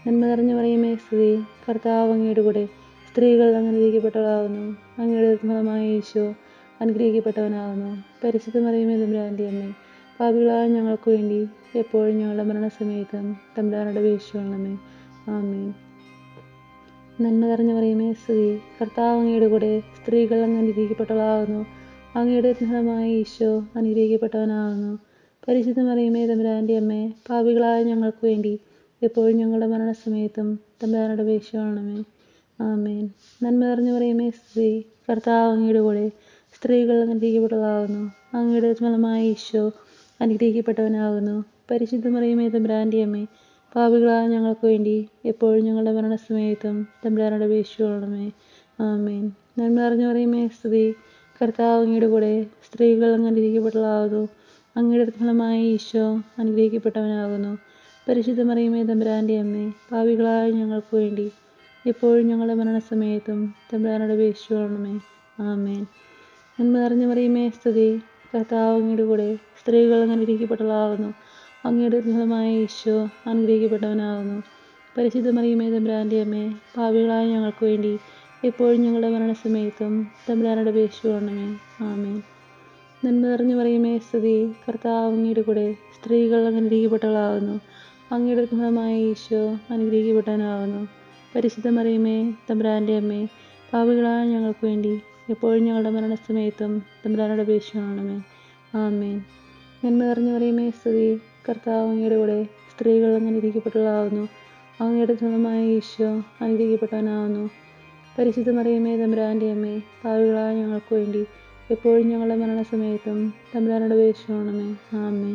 നന്മ നിറഞ്ഞു മറിയമേ സ്തുതി, കർത്താവ് അങ്ങയുടെ കൂടെ സ്ത്രീകൾ അനുഗ്രഹിക്കപ്പെട്ടവളാകുന്നു. അങ്ങയുടെ ഫലമായ ഈശോ അനുഗ്രഹിക്കപ്പെട്ടവനാകുന്നു. പരിശുദ്ധ മറിയമേ തമ്പുരാൻ്റെ അമ്മേ, പാപികളായ ഞങ്ങൾക്ക് വേണ്ടി എപ്പോഴും ഞങ്ങളുടെ മരണസമയത്തും തമ്പുരാനോട് അപേക്ഷിക്കണമേ. ആമേൻ. നന്മ നിറഞ്ഞു മറിയമേ സ്തുതി, കർത്താവ് അങ്ങയുടെ കൂടെ സ്ത്രീകൾ അനുഗ്രഹിക്കപ്പെട്ടവളാകുന്നു. അങ്ങയുടെ ഫലമായ ഈശോ അനുഗ്രഹിക്കപ്പെട്ടവനാകുന്നു. പരിശുദ്ധ മറിയമേ തമ്പുരാൻ്റെ അമ്മേ, പാപികളായ ഞങ്ങൾക്ക് വേണ്ടി എപ്പോഴും ഞങ്ങളുടെ മരണസമയത്തും തമ്പുരാനോട് അപേക്ഷിക്കണമേ. ആമേൻ. നന്മ നിറഞ്ഞു മറിയമേ സ്തുതി, കർത്താവ് അങ്ങയുടെ കൂടെ സ്ത്രീകൾ അനുഗ്രഹിക്കപ്പെട്ടവളാകുന്നു. അങ്ങയുടെ ഫലമായ ഈശോ അനുഗ്രഹിക്കപ്പെട്ടവനാകുന്നു. പരിശുദ്ധ മറിയമേ തമ്പുരാൻ്റെ അമ്മേ, പാപികളായ ഞങ്ങൾക്ക് വേണ്ടി എപ്പോഴും ഞങ്ങളുടെ മരണസമയത്തും തമ്പുരാനോട് അപേക്ഷിക്കണമേ. ആമേൻ. നന്മ നിറഞ്ഞു മറിയമേ സ്തുതി, കർത്താവ് അങ്ങയുടെ കൂടെ സ്ത്രീകൾ അനുഗ്രഹിക്കപ്പെട്ടവളാകുന്നു. അങ്ങയുടെ ഫലമായ ഈശോ അനുഗ്രഹിക്കപ്പെട്ടവനാകുന്നു. പരിശുദ്ധ മറിയമേ തമ്പുരാൻ്റെ അമ്മേ, പാപികളായ ഞങ്ങൾക്ക് വേണ്ടി എപ്പോഴും ഞങ്ങളുടെ മരണസമയത്തും തമ്പുരാനോട് അപേക്ഷിക്കണമേ. ആമേൻ. നന്മ നിറഞ്ഞു മറിയമേ സ്തുതി, കർത്താവ് അങ്ങയുടെ കൂടെ സ്ത്രീകൾ അനുഗ്രഹിക്കപ്പെട്ടവളാകുന്നു. അങ്ങയുടെ ഫലമായ ഈശോ അനുഗ്രഹിക്കപ്പെട്ടവനാകുന്നു. പരിശുദ്ധ മറിയമേ തമ്പുരാൻ്റെ അമ്മേ, പാപികളായ ഞങ്ങൾക്ക് വേണ്ടി എപ്പോഴും ഞങ്ങളുടെ മരണസമയത്തും തമ്പുരാനോട് അപേക്ഷിക്കണമേ. ആമേൻ. നന്മ നിറഞ്ഞു മറിയമേ സ്തുതി, കർത്താവ് അങ്ങയുടെ കൂടെ സ്ത്രീകൾ അനുഗ്രഹിക്കപ്പെട്ടവളാകുന്നു. അങ്ങയുടെ ഫലമായ ഈശോ അനുഗ്രഹിക്കപ്പെട്ടവനാകുന്നു. പരിശുദ്ധ മറിയമേ തമ്പുരാൻ്റെ അമ്മേ, പാപികളായ ഞങ്ങൾക്ക് വേണ്ടി എപ്പോഴും ഞങ്ങളുടെ മരണസമയത്തും തമ്പുരാനോട് അപേക്ഷിക്കണമേ. ആമേൻ. നന്മ നിറഞ്ഞു മറിയമേ സ്തുതി, കർത്താവ് അങ്ങയുടെ കൂടെ സ്ത്രീകൾ അനുഗ്രഹിക്കപ്പെട്ടവളാകുന്നു. അങ്ങയുടെ ഫലമായ ഈശോ അനുഗ്രഹിക്കപ്പെട്ടവനാകുന്നു. പരിശുദ്ധ മറിയമേ തമ്പുരാൻ്റെ അമ്മേ, പാപികളായ ഞങ്ങൾക്ക് വേണ്ടി എപ്പോഴും ഞങ്ങളുടെ മരണസമയത്തും തമ്പുരാനോട് അപേക്ഷിക്കണമേ. ആമേൻ.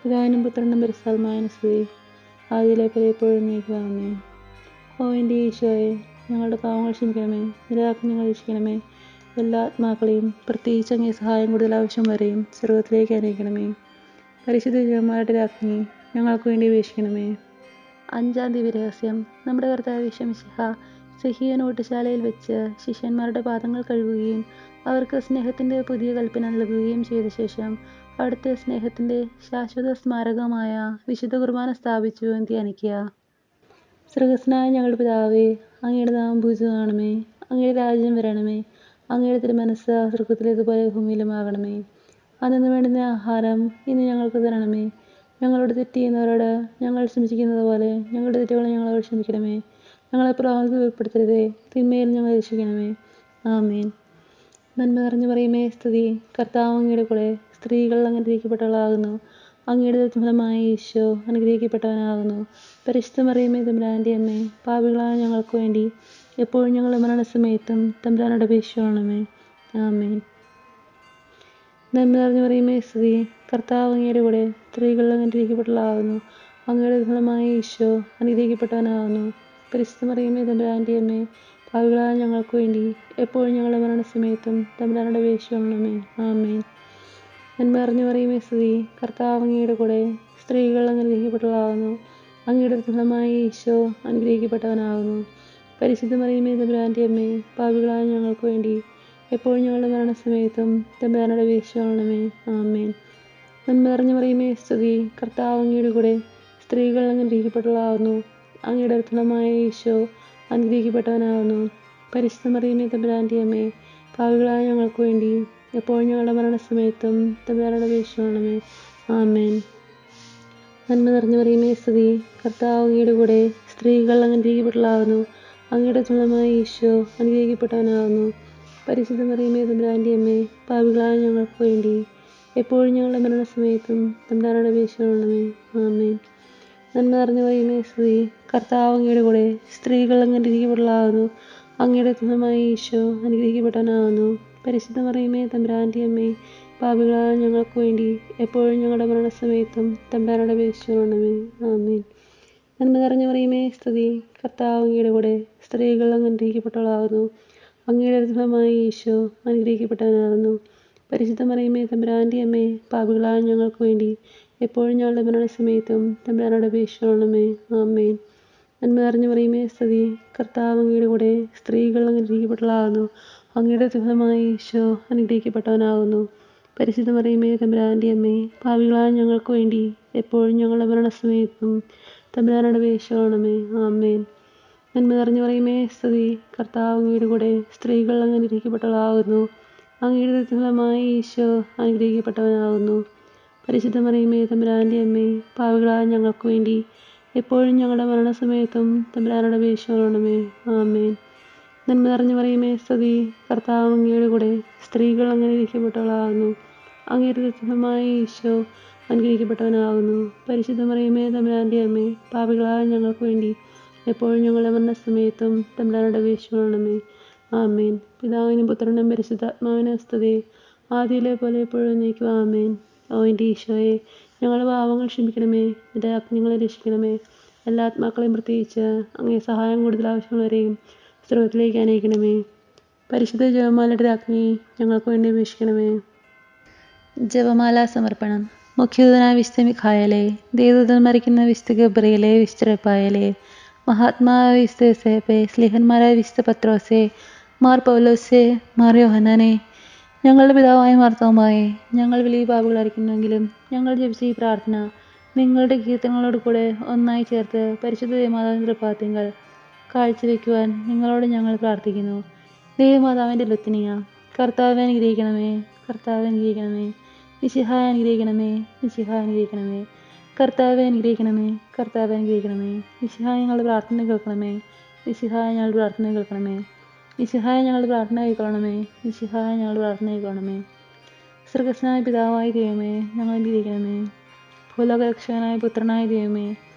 പിതാവിനും പുത്രനും പരിശുദ്ധാത്മാവിനും സ്തുതി, ആദിയിലെ പോലെ എപ്പോഴും നീക്കുവാമേ. ഓ എൻ്റെ ഈശോയെ, ഞങ്ങളുടെ പാവങ്ങൾ ക്ഷമിക്കണമേ, നിരാക്കി ഞങ്ങൾ രക്ഷിക്കണമേ. എല്ലാ ആത്മാക്കളെയും പ്രത്യേകിച്ച് അങ്ങേ സഹായം കൂടുതൽ ആവശ്യം വരെയും സ്വർഗ്ഗത്തിലേക്ക് അനയിക്കണമേ. പരിശുദ്ധ ജപമാലയുടെ രാജ്ഞി, ഞങ്ങൾക്ക് വേണ്ടി അപേക്ഷിക്കണമേ. 5-ാം ദിവ്യരഹസ്യം. നമ്മുടെ കർത്താവ് ഈശോ മിശിഹ സഹീയോൻ ഊട്ടുശാലയിൽ വെച്ച് ശിഷ്യന്മാരുടെ പാദങ്ങൾ കഴുകുകയും അവർക്ക് സ്നേഹത്തിൻ്റെ പുതിയ കൽപ്പന നൽകുകയും ചെയ്ത ശേഷം അവിടുത്തെ സ്നേഹത്തിൻ്റെ ശാശ്വത സ്മാരകമായ വിശുദ്ധ കുർബാന സ്ഥാപിച്ചു എന്ന് ധ്യാനിക്കുക. സ്വർഗ്ഗസ്ഥനായ ഞങ്ങളുടെ പിതാവേ, അങ്ങയുടെ നാമം പൂജിതമാകണമേ. അങ്ങയുടെ രാജ്യം വരണമേ. അങ്ങയുടെ തിരുമനസ്സ് സ്വർഗ്ഗത്തിലേതുപോലെ ഭൂമിയിലുമാകണമേ. അന്നു വേണ്ടുന്ന ആഹാരം ഇന്ന് ഞങ്ങൾക്ക് തരണമേ. ഞങ്ങളോട് തെറ്റ് ചെയ്യുന്നവരോട് ഞങ്ങൾ ക്ഷമിച്ചിരിക്കുന്നത് പോലെ ഞങ്ങളുടെ തെറ്റുകളെ ഞങ്ങളോട് ക്ഷമിക്കണമേ. ഞങ്ങളെ പ്രലോഭനത്തിൽ ഉൾപ്പെടുത്തരുതേ, തിന്മയിൽ ഞങ്ങളെ രക്ഷിക്കണമേ. ആമേൻ. നന്മ നിറഞ്ഞു മറിയമേ സ്തുതി, കർത്താവ് അങ്ങയുടെ കൂടെ സ്ത്രീകൾ അനുഗ്രഹിക്കപ്പെട്ടവളാകുന്നു. അങ്ങയുടെ ഫലമായ ഈശോ അനുഗ്രഹിക്കപ്പെട്ടവനാകുന്നു. പരിശുദ്ധ മറിയമേ തമ്പുരാൻ്റെ അമ്മേ, പാപികളായ ഞങ്ങൾക്ക് വേണ്ടി എപ്പോഴും ഞങ്ങളുടെ മരണസമയത്തും തമ്പുരാനോട് അപേക്ഷിക്കണമേ. ആമേൻ. നന്മ നിറഞ്ഞു മറിയമേ സ്തുതി, കർത്താവ് അങ്ങയുടെ കൂടെ സ്ത്രീകൾ അനുഗ്രഹിക്കപ്പെട്ടവളാകുന്നു. അങ്ങയുടെ ഫലമായ ഈശോ അനുഗ്രഹിക്കപ്പെട്ടവനാകുന്നു. പരിശുദ്ധ മറിയമേ തമ്പുരാൻ്റെ അമ്മേ, പാപികളായ ഞങ്ങൾക്ക് വേണ്ടി എപ്പോഴും ഞങ്ങളുടെ മരണസമയത്തും തമ്പുരാനോട് അപേക്ഷിക്കണമേ. ആമേൻ. നന്മ നിറഞ്ഞു മറിയമേ സ്തുതി, കർത്താവ് അങ്ങയുടെ കൂടെ സ്ത്രീകൾ അനുഗ്രഹിക്കപ്പെട്ടവളാകുന്നു. അങ്ങയുടെ ഫലമായ ഈശോ അനുഗ്രഹിക്കപ്പെട്ടവനാകുന്നു. പരിശുദ്ധ മറിയമേ തമ്പുരാൻ്റെ അമ്മേ, പാപികളായ ഞങ്ങൾക്ക് വേണ്ടി എപ്പോഴും ഞങ്ങളുടെ മരണസമയത്തും തമ്പുരാനോട് അപേക്ഷിക്കണമേ. ആമേൻ. നന്മ നിറഞ്ഞു മറിയമേ സ്തുതി, കർത്താവ് അങ്ങയുടെ കൂടെ സ്ത്രീകൾ അനുഗ്രഹിക്കപ്പെട്ടവളാകുന്നു. അങ്ങയുടെ ഫലമായ ഈശോ അനുഗ്രഹിക്കപ്പെട്ടവനാകുന്നു. പരിശുദ്ധ മറിയമേ തമ്പുരാൻ്റെ അമ്മേ, പാപികളായ ഞങ്ങൾക്ക് വേണ്ടി എപ്പോഴും ഞങ്ങളുടെ മരണസമയത്തും തമ്പുരാനോട് അപേക്ഷിക്കണമേ. ആമേൻ. നന്മ നിറഞ്ഞു മറിയമേ സ്തുതി, കർത്താവ് അങ്ങയുടെ കൂടെ സ്ത്രീകൾ അനുഗ്രഹിക്കപ്പെട്ടവളാകുന്നു. അങ്ങയുടെ ഫലമായ ഈശോ അനുഗ്രഹിക്കപ്പെട്ടവനാകുന്നു. പരിശുദ്ധ മറിയമേ തമ്പുരാൻ്റെ അമ്മേ, പാപികളായ ഞങ്ങൾക്ക് വേണ്ടി എപ്പോഴും ഞങ്ങളുടെ മരണസമയത്തും തമ്പുരാനോട് അപേക്ഷിക്കണമേ. ആമേൻ. നന്മ നിറഞ്ഞു മറിയമേ സ്തുതി, കർത്താവ് അങ്ങയുടെ കൂടെ സ്ത്രീകൾ അനുഗ്രഹിക്കപ്പെട്ടവളാകുന്നു. അങ്ങയുടെ ഫലമായ ഈശോ അനുഗ്രഹിക്കപ്പെട്ടവനാകുന്നു. പരിശുദ്ധ മറിയമേ തമ്പുരാൻ്റെ അമ്മേ, പാപികളായ ഞങ്ങൾക്ക് വേണ്ടി എപ്പോഴും ഞങ്ങളുടെ മരണസമയത്തും തമ്പുരാനോട് അപേക്ഷിക്കണമേ. ആമേൻ. നന്മ നിറഞ്ഞ മറിയമേ സ്തുതി, കർത്താവ് അങ്ങയുടെ കൂടെ, സ്ത്രീകൾ അങ്ങ് അനുഗ്രഹിക്കപ്പെട്ടവളാകുന്നു. അങ്ങയുടെ ഫലമായി ഈശോ അനുഗ്രഹിക്കപ്പെട്ടവനാകുന്നു. പരിശുദ്ധ മറിയമേ തമ്പുരാൻ്റെ അമ്മേ, പാപികളായ ഞങ്ങൾക്ക് വേണ്ടി എപ്പോഴും ഞങ്ങളുടെ മരണസമയത്തും തമ്പുരാനോട് അപേക്ഷിക്കണമേ. ആമേൻ. നന്മ നിറഞ്ഞ മറിയമേ സ്തുതി, കർത്താവ് അങ്ങയുടെ കൂടെ, സ്ത്രീകൾ അങ്ങ് അനുഗ്രഹിക്കപ്പെട്ടവളാകുന്നു. അങ്ങയുടെ ഫലമായി ഈശോ അനുഗ്രഹിക്കപ്പെട്ടവനാകുന്നു. പരിശുദ്ധ മറിയമേ തമ്പുരാൻ്റെ അമ്മേ, പാപികളായ ഞങ്ങൾക്ക് വേണ്ടി എപ്പോഴും ഞങ്ങളുടെ മരണസമയത്തും തമ്പുരാനോട് അപേക്ഷിക്കണമേ. ആമേൻ. നന്മ നിറഞ്ഞ മറിയമേ സ്തുതി, കർത്താവ് അങ്ങയുടെ കൂടെ, സ്ത്രീകൾ അങ്ങ് അനുഗ്രഹിക്കപ്പെട്ടവളാകുന്നു. അങ്ങയുടെ ഫലമായി ഈശോ അനുഗ്രഹിക്കപ്പെട്ടവനാകുന്നു. പരിശുദ്ധ മറിയമേ തമ്പുരാൻ്റെ അമ്മേ, പാപികളായ ഞങ്ങൾക്ക് വേണ്ടി എപ്പോഴും ഞങ്ങളുടെ മരണസമയത്തും തമ്പുരാനോട് അപേക്ഷിക്കണമേ. ആമേൻ. നന്മ നിറഞ്ഞ മറിയമേ സ്തുതി, കർത്താവ് അങ്ങയുടെ കൂടെ, സ്ത്രീകൾ അങ്ങ് അനുഗ്രഹിക്കപ്പെട്ടവളാകുന്നു. അങ്ങയുടെ ഫലമായി ഈശോ അനുഗ്രഹിക്കപ്പെട്ടവനാകുന്നു. പരിശുദ്ധ മറിയമേ തമ്പുരാൻ്റെ അമ്മേ, പാപികളായ ഞങ്ങൾക്ക് വേണ്ടി എപ്പോഴും ഞങ്ങളുടെ മരണസമയത്തും തമ്പുരാനോട് അപേക്ഷിക്കണമേ. ആമേൻ. പിതാവിനും പുത്രനും പരിശുദ്ധാത്മാവിനും സ്തുതി, ആദിയിലെ പോലെ എപ്പോഴും നീക്കുക. ആമേൻ. ഓ എൻ്റെ ഈശോയെ, ഞങ്ങളുടെ പാപങ്ങൾ ക്ഷമിക്കണമേ, എൻ്റെ അഗ്നികളെ രക്ഷിക്കണമേ. എല്ലാ ആത്മാക്കളെയും പ്രത്യേകിച്ച് അങ്ങേ സഹായം കൂടുതൽ ആവശ്യമുള്ളവരെയും സ്വർഗ്ഗത്തിലേക്ക് അനയിക്കണമേ. പരിശുദ്ധ ജപമാലയുടെ രാജ്ഞി ഞങ്ങൾക്ക് വേണ്ടി അപേക്ഷിക്കണമേ. ജപമാല സമർപ്പണം. മുഖ്യദൂതനായ വിശുദ്ധ മിഖായേലേ, ദേവദൂതൻ മരിക്കുന്ന വിശുദ്ധ ഗബ്രിയേലേ, വിശുദ്ധ റഫായേലേ, മഹാത്മാവായ വിശുദ്ധ യോസേപ്പേ, സ്ലീഹന്മാരായ വിശുദ്ധ പത്രോസേ, മാർ പൗലോസേ, മാർ യോഹന്നാനേ, ഞങ്ങളുടെ പിതാവായ മാർത്തോമായേ, ഞങ്ങൾ വലിയ പാപികളായിരിക്കുന്നുവെങ്കിലും ഞങ്ങൾ ജപിച്ച ഈ പ്രാർത്ഥന നിങ്ങളുടെ കീർത്തനങ്ങളോട് കൂടെ ഒന്നായി ചേർത്ത് പരിശുദ്ധ ദേവമാതാവിൻ്റെ തൃപ്പാദങ്ങൾ കാഴ്ചവെക്കുവാൻ നിങ്ങളോട് ഞങ്ങൾ പ്രാർത്ഥിക്കുന്നു. ദേവമാതാവിൻ്റെ ലുത്തിനിയ, കർത്താവെ അനുഗ്രഹിക്കണമേ, കർത്താവെ അനുഗ്രഹിക്കണമേ. മിശിഹായെ അനുഗ്രഹിക്കണമേ, മിശിഹായെ അനുഗ്രഹിക്കണമേ. കർത്താവെ അനുഗ്രഹിക്കണമേ, കർത്താവെ അനുഗ്രഹിക്കണമേ. മിശിഹായ ഞങ്ങളുടെ പ്രാർത്ഥന കേൾക്കണമേ, മിശിഹായ ഞങ്ങളുടെ പ്രാർത്ഥന കേൾക്കണമേ. മിശിഹായ ഞങ്ങളുടെ പ്രാർത്ഥന കേൾക്കണമേ, മിശിഹായ ഞങ്ങളുടെ പ്രാർത്ഥന കേൾക്കണമേ. സ്വർഗ്ഗസ്ഥനായ പിതാവായ ദൈവമേ, ഞങ്ങൾ അനുഗ്രഹിക്കണമേ. ഭൂലോകരക്ഷകനായ പുത്രനായ ദൈവമേ,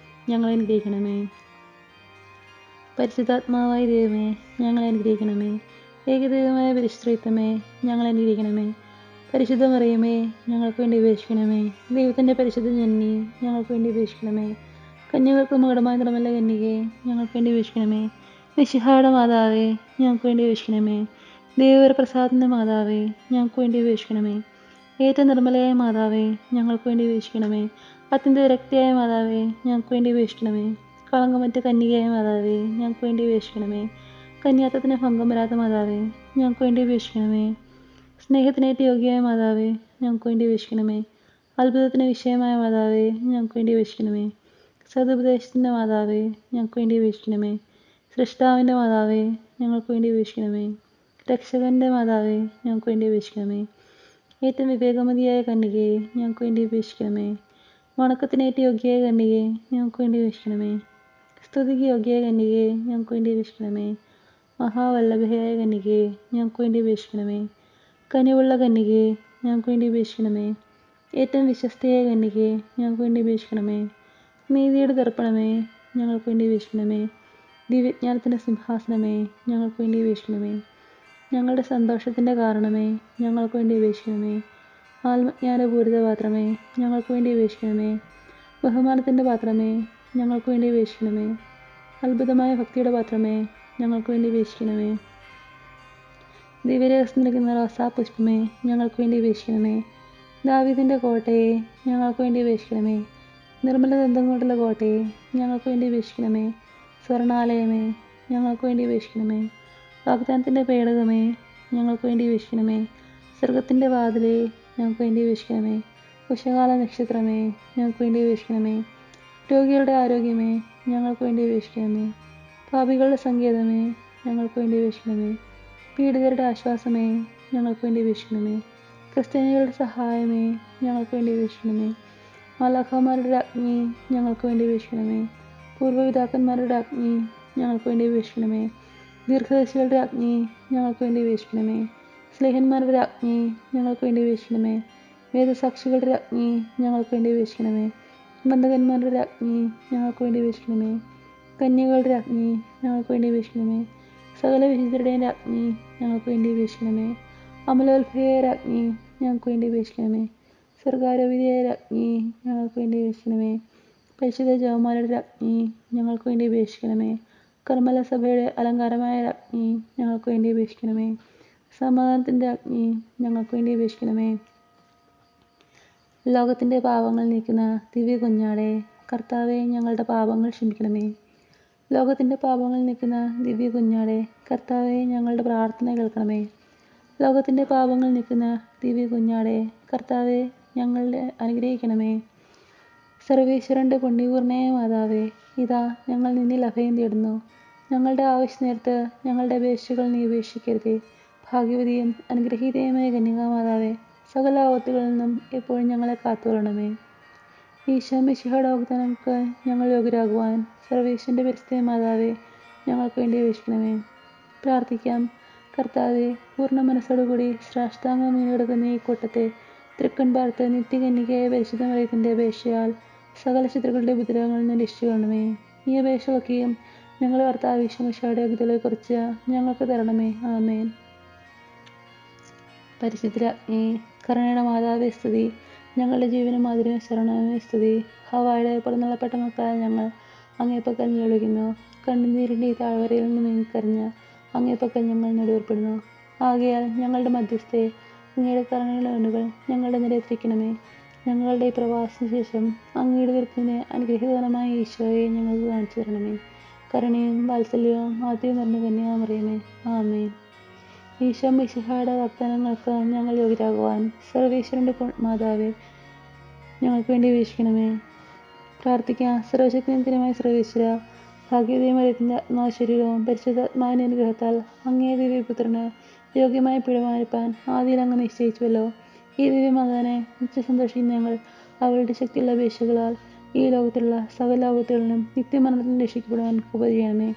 ഞങ്ങൾ അനുഗ്രഹിക്കണമേ. പരിശുദ്ധാത്മാവായ ദൈവമേ, ഞങ്ങളെ അനുഗ്രഹിക്കണമേ. ഏകദൈവമായ പരിശുദ്ധമേ, ഞങ്ങളെ അനുഗ്രഹിക്കണമേ. പരിശുദ്ധ മറിയമേ, ഞങ്ങൾക്ക് വേണ്ടി അപേക്ഷിക്കണമേ. ദൈവത്തിൻ്റെ പരിശുദ്ധ ജനനി, ഞങ്ങൾക്ക് വേണ്ടി അപേക്ഷിക്കണമേ. കന്യകൾക്ക് മകുടമായ നിർമ്മല കന്യകേ, ഞങ്ങൾക്ക് വേണ്ടി അപേക്ഷിക്കണമേ. മിശിഹായുടെ മാതാവേ, ഞങ്ങൾക്ക് വേണ്ടി അപേക്ഷിക്കണമേ. ദൈവപ്രസാദത്തിൻ്റെ മാതാവേ, ഞങ്ങൾക്ക് വേണ്ടി അപേക്ഷിക്കണമേ. ഏറ്റവും നിർമ്മലയായ മാതാവേ, ഞങ്ങൾക്ക് വേണ്ടി അപേക്ഷിക്കണമേ. അത്യന്ത വിരക്തിയായ മാതാവേ, ഞങ്ങൾക്ക് വേണ്ടി അപേക്ഷിക്കണമേ. കളങ്കമറ്റ കന്യകയായ മാതാവേ, ഞങ്ങൾക്ക് വേണ്ടി അപേക്ഷിക്കണമേ. കന്യാത്വത്തിന് ഭംഗം വരാത്ത മാതാവേ, ഞങ്ങൾക്ക് വേണ്ടി അപേക്ഷിക്കണമേ. സ്നേഹത്തിനേറ്റ് യോഗ്യയായ മാതാവേ, ഞങ്ങൾക്ക് വേണ്ടി അപേക്ഷിക്കണമേ. അത്ഭുതത്തിന് വിഷയമായ മാതാവേ, ഞങ്ങൾക്ക് വേണ്ടി അപേക്ഷിക്കണമേ. സതുപദേശത്തിൻ്റെ മാതാവേ, ഞങ്ങൾക്ക് വേണ്ടി അപേക്ഷിക്കണമേ. സൃഷ്ടാവിൻ്റെ മാതാവേ, ഞങ്ങൾക്ക് വേണ്ടി അപേക്ഷിക്കണമേ. രക്ഷകൻ്റെ മാതാവേ, ഞങ്ങൾക്ക് വേണ്ടി അപേക്ഷിക്കണമേ. ഏറ്റവും വിവേകമതിയായ കന്യകയെ, ഞങ്ങൾക്ക് വേണ്ടി അപേക്ഷിക്കണമേ. വണക്കത്തിനേറ്റ് യോഗ്യയായ കന്യകയെ, ഞങ്ങൾക്ക് വേണ്ടി അപേക്ഷിക്കണമേ. സ്തുതിക്ക് യോഗ്യയായ കന്യകയെ, ഞങ്ങൾക്ക് വേണ്ടി അപേക്ഷിക്കണമേ. മഹാവല്ലഭയായ കന്യകയെ, ഞങ്ങൾക്ക് വേണ്ടി അപേക്ഷിക്കണമേ. കനിവുള്ള കന്യകയെ, ഞങ്ങൾക്ക് വേണ്ടി അപേക്ഷിക്കണമേ. ഏറ്റവും വിശ്വസ്തയായ കന്യകയെ, ഞങ്ങൾക്ക് വേണ്ടി അപേക്ഷിക്കണമേ. നീതിയുടെ ദർപ്പണമേ, ഞങ്ങൾക്ക് വേണ്ടി അപേക്ഷിക്കണമേ. ദിവ്യജ്ഞാനത്തിൻ്റെ സിംഹാസനമേ, ഞങ്ങൾക്ക് വേണ്ടി അപേക്ഷിക്കണമേ. ഞങ്ങളുടെ സന്തോഷത്തിൻ്റെ കാരണമേ, ഞങ്ങൾക്ക് വേണ്ടി അപേക്ഷിക്കണമേ. ആത്മജ്ഞാനപൂരിത പാത്രമേ, ഞങ്ങൾക്ക് വേണ്ടി അപേക്ഷിക്കണമേ. ബഹുമാനത്തിൻ്റെ പാത്രമേ, ഞങ്ങൾക്ക് വേണ്ടി അപേക്ഷിക്കണമേ. അത്ഭുതമായ ഭക്തിയുടെ പാത്രമേ, ഞങ്ങൾക്ക് വേണ്ടി അപേക്ഷിക്കണമേ. ദിവ്യരഹസ്യം നിൽക്കുന്ന റോസാപുഷ്പമേ, ഞങ്ങൾക്ക് വേണ്ടി അപേക്ഷിക്കണമേ. ദാവീദിൻ്റെ കോട്ടയെ, ഞങ്ങൾക്ക് വേണ്ടി അപേക്ഷിക്കണമേ. നിർമ്മല ദന്തം കൊണ്ടുള്ള കോട്ടയെ, ഞങ്ങൾക്ക് വേണ്ടി അപേക്ഷിക്കണമേ. സ്വർണാലയമേ, ഞങ്ങൾക്ക് വേണ്ടി അപേക്ഷിക്കണമേ. വാഗ്ദാനത്തിൻ്റെ പേടകമേ, ഞങ്ങൾക്ക് വേണ്ടി അപേക്ഷിക്കണമേ. സ്വർഗത്തിൻ്റെ വാതിലേ, ഞങ്ങൾക്ക് വേണ്ടി അപേക്ഷിക്കണമേ. ഉഷകാല നക്ഷത്രമേ, ഞങ്ങൾക്ക് വേണ്ടി അപേക്ഷിക്കണമേ. രോഗികളുടെ ആരോഗ്യമേ, ഞങ്ങൾക്ക് വേണ്ടി അപേക്ഷിക്കണമേ. പാപികളുടെ സങ്കേതമേ, ഞങ്ങൾക്ക് വേണ്ടി അപേക്ഷിക്കണമേ. പീഡിതരുടെ ആശ്വാസമേ, ഞങ്ങൾക്ക് വേണ്ടി അപേക്ഷിക്കണമേ. ക്രിസ്ത്യാനികളുടെ സഹായമേ, ഞങ്ങൾക്ക് വേണ്ടി അപേക്ഷിക്കണമേ. മാലാഖമാരുടെ രാജ്ഞി, ഞങ്ങൾക്ക് വേണ്ടി അപേക്ഷിക്കണമേ. പൂർവ്വപിതാക്കന്മാരുടെ രാജ്ഞി, ഞങ്ങൾക്ക് വേണ്ടി അപേക്ഷിക്കണമേ. ദീർഘദർശികളുടെ രാജ്ഞി, ഞങ്ങൾക്ക് വേണ്ടി അപേക്ഷിക്കണമേ. സ്ലേഹന്മാരുടെ രാജ്ഞി, ഞങ്ങൾക്ക് വേണ്ടി അപേക്ഷിക്കണമേ. വേദസാക്ഷികളുടെ രാജ്ഞി, ഞങ്ങൾക്ക് വേണ്ടി അപേക്ഷിക്കണമേ. ബന്ധകന്മാരുടെ രാജ്ഞി, ഞങ്ങൾക്ക് വേണ്ടി അപേക്ഷിക്കണമേ. കന്യകളുടെ രാജ്ഞി, ഞങ്ങൾക്ക് വേണ്ടി അപേക്ഷിക്കണമേ. സകല വിശുദ്ധരുടെയും രാജ്ഞി, ഞങ്ങൾക്ക് വേണ്ടി അപേക്ഷിക്കണമേ. അമലോത്ഭയ രാജ്ഞി, ഞങ്ങൾക്ക് വേണ്ടി അപേക്ഷിക്കണമേ. സ്വർഗാരോപിതയായ രാജ്ഞി, ഞങ്ങൾക്ക് വേണ്ടി അപേക്ഷിക്കണമേ. പരിശുദ്ധ ജപമാലയുടെ രാജ്ഞി ഞങ്ങൾക്ക് വേണ്ടി അപേക്ഷിക്കണമേ. കർമ്മല സഭയുടെ അലങ്കാരമായ രാജ്ഞി ഞങ്ങൾക്ക് വേണ്ടി അപേക്ഷിക്കണമേ. സമാധാനത്തിൻ്റെ രാജ്ഞി ഞങ്ങൾക്ക് വേണ്ടി അപേക്ഷിക്കണമേ. ലോകത്തിൻ്റെ പാപങ്ങൾ നീക്കുന്ന ദിവ്യ കുഞ്ഞാടേ, കർത്താവെ ഞങ്ങളുടെ പാപങ്ങൾ ക്ഷമിക്കണമേ. ലോകത്തിൻ്റെ പാപങ്ങൾ നീക്കുന്ന ദിവ്യ കുഞ്ഞാടേ, കർത്താവെ ഞങ്ങളുടെ പ്രാർത്ഥന കേൾക്കണമേ. ലോകത്തിൻ്റെ പാപങ്ങൾ നീക്കുന്ന ദിവ്യ കുഞ്ഞാടേ, കർത്താവെ ഞങ്ങളെ അനുഗ്രഹിക്കണമേ. സർവേശ്വരൻ്റെ പുണ്യപൂർണ്ണയായ മാതാവേ, ഇതാ ഞങ്ങൾ നിന്നിൽ അഭയം തേടുന്നു. ഞങ്ങളുടെ ആവശ്യനേരത്ത് ഞങ്ങളുടെ അപേക്ഷകൾ നീ ഉപേക്ഷിക്കരുതേ. ഭാഗ്യവതിയും അനുഗ്രഹീതയുമായ കന്യകാമാതാവേ, സകല ആപത്തുകളിൽ നിന്നും എപ്പോഴും ഞങ്ങളെ കാത്തുകൊള്ളണമേ. ഈശോ മിശിഹായുടെ വാഗ്ദാനങ്ങൾക്ക് ഞങ്ങൾ യോഗ്യരാകുവാൻ സർവേശ്വരൻ്റെ പരിശുദ്ധ മാതാവേ, ഞങ്ങൾക്ക് വേണ്ടി അപേക്ഷിക്കണമേ. പ്രാർത്ഥിക്കാം. കർത്താവെ, പൂർണ്ണ മനസ്സോടുകൂടി സാഷ്ടാംഗം വീണുകിടക്കുന്ന ഈ കൂട്ടത്തെ തൃക്കൺ പാർത്ത് നിത്യകന്യകയായ പരിശുദ്ധ മറിയത്തിൻ്റെ അപേക്ഷയാൽ സകല ശത്രുക്കളുടെ ഉപദ്രവങ്ങളിൽ നിന്ന് രക്ഷിക്കണമേ. ഈ അപേക്ഷകളൊക്കെയും ഞങ്ങളുടെ കർത്താവ് ഈശോ മിശിഹായുടെ യോഗ്യതകളെക്കുറിച്ച് ഞങ്ങൾക്ക് തരണമേ. ആമേൻ. പരിശുദ്ധ രാജ്ഞി, കരുണയുടെ മാതാവേ സ്തുതി. ഞങ്ങളുടെ ജീവനും മാധുര്യവും ശരണമേ സ്തുതി. ഹവ്വായുടെ പുറന്തള്ളപ്പെട്ട മക്കളായ ഞങ്ങൾ അങ്ങേപ്പക്കൽ നിലവിളിക്കുന്നു. കണ്ണുനീരിൻ്റെ ഈ താഴ്വരയിൽ നിന്ന് നീങ്ങിക്കരഞ്ഞ് അങ്ങേപ്പക്കൽ ഞങ്ങൾ നെടുവേർപ്പെടുന്നു. ആകയാൽ ഞങ്ങളുടെ മധ്യസ്ഥയെ അങ്ങയുടെ കരുണയുടെ കണ്ണുകൾ ഞങ്ങളുടെ നിലയെത്തിക്കണമേ. ഞങ്ങളുടെ ഈ പ്രവാസത്തിന് ശേഷം അങ്ങയുടെ വിരുദ്ധത്തിന് അനുഗ്രഹീതമായ ഈശോയെ ഞങ്ങൾക്ക് കാണിച്ചു തരണമേ. കരുണയും വാത്സല്യവും മാധുര്യം നിറഞ്ഞ കന്യകാമറിയമേ, ആമേൻ. ഈശോ മിശിഹായുടെ വാഗ്ദാനങ്ങൾക്ക് ഞങ്ങൾ യോഗ്യരാകുവാൻ സർവേശ്വരൻ്റെ മാതാവേ, ഞങ്ങൾക്ക് വേണ്ടി അപേക്ഷിക്കണമേ. പ്രാർത്ഥിക്കാം. സർവശക്തിനിത്യമായ സർവേശ്വര, ഭാഗ്യവതിയും മറിയത്തിൻ്റെ ആത്മാശരീരവും പരിശുദ്ധാത്മാവിൻ്റെ അനുഗ്രഹത്താൽ അങ്ങേ ദിവ്യപുത്രന് യോഗ്യമായ പിഴമാനിപ്പാൻ ആദിയിൽ അങ്ങ് നിശ്ചയിച്ചുവല്ലോ. ഈ ദിവ്യമാതാവിനെ നിത്യസന്തോഷിക്കുന്ന ഞങ്ങൾ അവളുടെ ശക്തിയുള്ള അപേക്ഷകളാൽ ഈ ലോകത്തിലുള്ള സകല ആപത്തുകളിൽ നിന്നും നിത്യമരണത്തിൽ രക്ഷിക്കപ്പെടുവാൻ കൃപ ചെയ്യണമേ.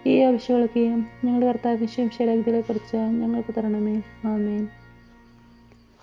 ഈ അപേക്ഷകളൊക്കെയും ഞങ്ങളുടെ കർത്താവ് ഈശോ മിശിഹായുടെ യോഗ്യതകളെക്കുറിച്ച് ഞങ്ങൾക്ക് തരണമേ. ആമേൻ.